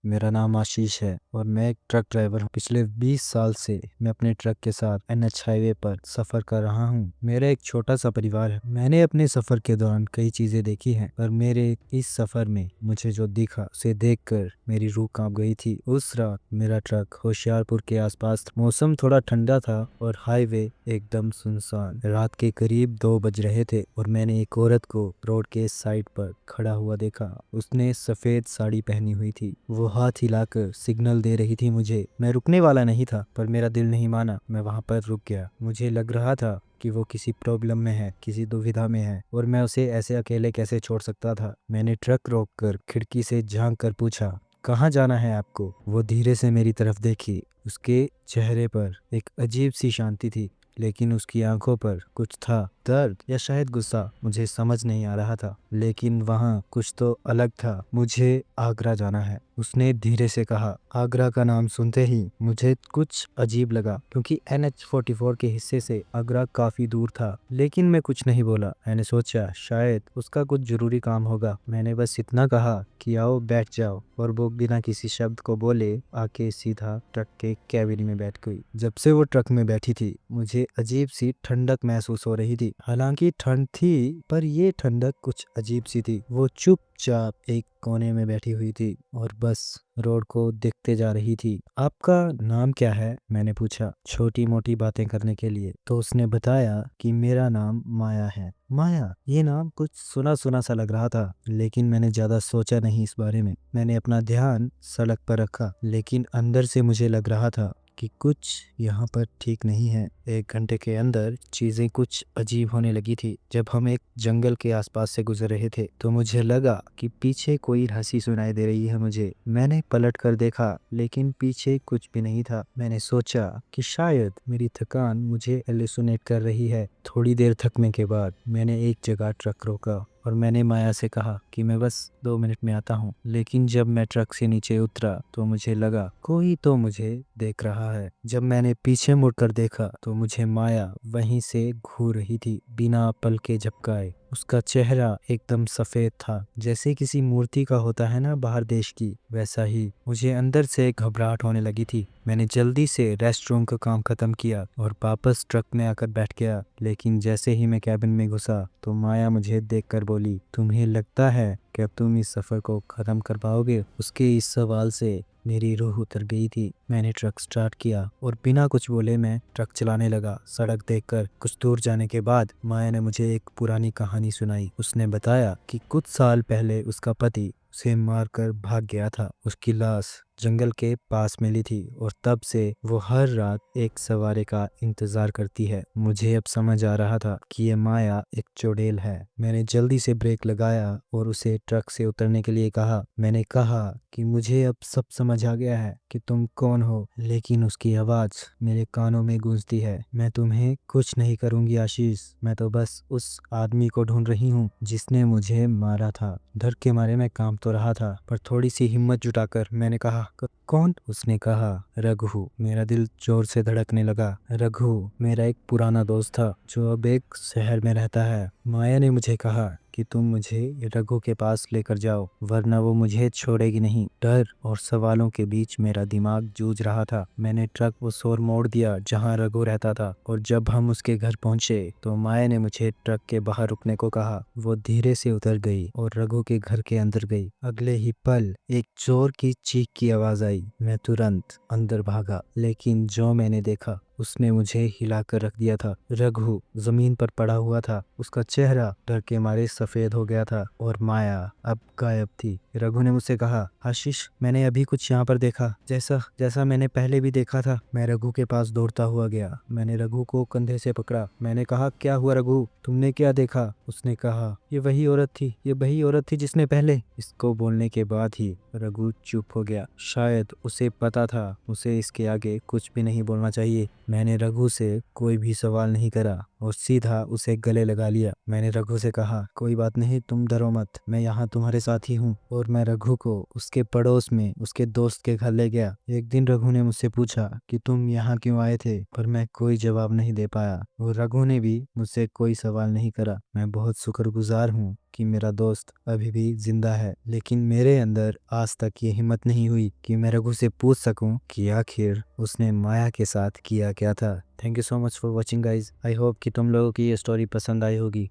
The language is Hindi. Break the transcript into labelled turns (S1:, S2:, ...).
S1: मेरा नाम आशीष है और मैं एक ट्रक ड्राइवर हूँ। पिछले 20 साल से मैं अपने ट्रक के साथ एनएच हाईवे पर सफ़र कर रहा हूँ। मेरा एक छोटा सा परिवार है। मैंने अपने सफ़र के दौरान कई चीज़ें देखी हैं, पर मेरे इस सफ़र में मुझे जो दिखा उसे देखकर मेरी रूह कांप गई थी। उस रात मेरा ट्रक होशियारपुर के आसपास था। मौसम थोड़ा ठंडा था और हाईवे एकदम सुनसान। रात के करीब 2 बज रहे थे और मैंने एक औरत को रोड के साइड पर खड़ा हुआ देखा। उसने सफ़ेद साड़ी पहनी हुई थी। वो हाथ हिलाकर सिग्नल दे रही थी मुझे। मैं रुकने वाला नहीं था, पर मेरा दिल नहीं माना। मैं वहां पर रुक गया। मुझे लग रहा था कि वो किसी प्रॉब्लम में है, किसी दुविधा में है, और मैं उसे ऐसे अकेले कैसे छोड़ सकता था। मैंने ट्रक रोककर खिड़की से झांक कर पूछा, कहाँ जाना है आपको? वो धीरे से मेरी तरफ देखी। उसके चेहरे पर एक अजीब सी शांति थी, लेकिन उसकी आंखों पर कुछ था, दर्द या शायद गुस्सा। मुझे समझ नहीं आ रहा था, लेकिन वहाँ कुछ तो अलग था। मुझे आगरा जाना है, उसने धीरे से कहा। आगरा का नाम सुनते ही मुझे कुछ अजीब लगा, क्योंकि NH-44 के हिस्से से आगरा काफी दूर था। लेकिन मैं कुछ नहीं बोला। मैंने सोचा शायद उसका कुछ जरूरी काम होगा। मैंने बस इतना कहा कि आओ बैठ जाओ, और वो बिना किसी शब्द को बोले आके सीधा ट्रक के कैबिन में बैठ गई। जब से वो ट्रक में बैठी थी, मुझे अजीब सी ठंडक महसूस हो रही थी। हालांकि ठंड थी, पर ये ठंडक कुछ अजीब सी थी। वो चुपचाप एक कोने में बैठी हुई थी और बस रोड को देखते जा रही थी। आपका नाम क्या है? मैंने पूछा, छोटी मोटी बातें करने के लिए। तो उसने बताया कि मेरा नाम माया है। माया, ये नाम कुछ सुना सुना सा लग रहा था, लेकिन मैंने ज्यादा सोचा नहीं इस बारे में। मैंने अपना ध्यान सड़क पर रखा, लेकिन अंदर से मुझे लग रहा था कि कुछ यहाँ पर ठीक नहीं है। 1 घंटे के अंदर चीजें कुछ अजीब होने लगी थी। जब हम एक जंगल के आसपास से गुजर रहे थे, तो मुझे लगा कि पीछे कोई हंसी सुनाई दे रही है मुझे। मैंने पलट कर देखा, लेकिन पीछे कुछ भी नहीं था। मैंने सोचा कि शायद मेरी थकान मुझे हेलुसिनेट कर रही है। थोड़ी देर थकने के बाद मैंने एक जगह ट्रक रोका और मैंने माया से कहा कि मैं बस 2 मिनट में आता हूँ। लेकिन जब मैं ट्रक से नीचे उतरा, तो मुझे लगा कोई तो मुझे देख रहा है। जब मैंने पीछे मुड़कर देखा, तो मुझे माया वहीं से घूर रही थी, बिना पलके झपकाए। उसका चेहरा एकदम सफेद था, जैसे किसी मूर्ति का होता है ना बाहर देश की, वैसा ही। मुझे अंदर से घबराहट होने लगी थी। मैंने जल्दी से रेस्ट रूम का काम खत्म किया और वापस ट्रक में आकर बैठ गया। लेकिन जैसे ही मैं कैबिन में घुसा, तो माया मुझे देखकर बोली, तुम्हें लगता है कि अब तुम इस सफर को खत्म कर पाओगे? उसके इस सवाल से मेरी रूह उतर गई थी। मैंने ट्रक स्टार्ट किया और बिना कुछ बोले मैं ट्रक चलाने लगा। सड़क देखकर कुछ दूर जाने के बाद माया ने मुझे एक पुरानी कहानी सुनाई। उसने बताया कि कुछ साल पहले उसका पति उसे मारकर भाग गया था। उसकी लाश जंगल के पास मिली थी और तब से वो हर रात एक सवारी का इंतजार करती है। मुझे अब समझ आ रहा था कि ये माया एक चुड़ैल है। मैंने जल्दी से ब्रेक लगाया और उसे ट्रक से उतरने के लिए कहा। मैंने कहा कि मुझे अब सब समझ आ गया है कि तुम कौन हो, लेकिन उसकी आवाज मेरे कानों में गूंजती है। मैं तुम्हें कुछ नहीं करूंगी आशीष, मैं तो बस उस आदमी को ढूंढ रही हूँ जिसने मुझे मारा था। डर के मारे मैं कांप तो रहा था, पर थोड़ी सी हिम्मत जुटाकर मैंने कहा, कौन? उसने कहा, रघु। मेरा दिल जोर से धड़कने लगा। रघु मेरा एक पुराना दोस्त था, जो अब एक शहर में रहता है। माया ने मुझे कहा कि तुम मुझे रघु के पास लेकर जाओ, वरना वो मुझे छोड़ेगी नहीं। डर और सवालों के बीच मेरा दिमाग जूझ रहा था। मैंने ट्रक उस ओर मोड़ दिया जहां रघु रहता था, और जब हम उसके घर पहुंचे, तो माया ने मुझे ट्रक के बाहर रुकने को कहा। वो धीरे से उतर गई और रघु के घर के अंदर गई। अगले ही पल एक जोर की चीख की आवाज आई। मैं तुरंत अंदर भागा, लेकिन जो मैंने देखा उसने मुझे हिलाकर रख दिया था। रघु जमीन पर पड़ा हुआ था। उसका चेहरा डर के मारे सफेद हो गया था और माया अब गायब थी। रघु ने मुझसे कहा, आशीष, मैंने अभी कुछ यहाँ पर देखा, जैसा जैसा मैंने पहले भी देखा था। मैं रघु के पास दौड़ता हुआ गया। मैंने रघु को कंधे से पकड़ा। मैंने कहा, क्या हुआ रघु, तुमने क्या देखा? उसने कहा, ये वही औरत थी, ये वही औरत थी जिसने पहले। इसको बोलने के बाद ही रघु चुप हो गया। शायद उसे पता था उसे इसके आगे कुछ भी नहीं बोलना चाहिए। मैंने रघु से कोई भी सवाल नहीं करा और सीधा उसे गले लगा लिया। मैंने रघु से कहा, कोई बात नहीं, तुम डरो मत, मैं यहाँ तुम्हारे साथ ही हूँ। और मैं रघु को उसके पड़ोस में उसके दोस्त के घर ले गया। एक दिन रघु ने मुझसे पूछा कि तुम यहाँ क्यों आए थे, पर मैं कोई जवाब नहीं दे पाया और रघु ने भी मुझसे कोई सवाल नहीं करा। मैं बहुत शुक्रगुजार हूँ कि मेरा दोस्त अभी भी जिंदा है, लेकिन मेरे अंदर आज तक ये हिम्मत नहीं हुई कि मैं रघु से पूछ सकूं कि आखिर उसने माया के साथ किया क्या था। Thank you so much for watching guys. I hope कि तुम लोगों की ये स्टोरी पसंद आई होगी।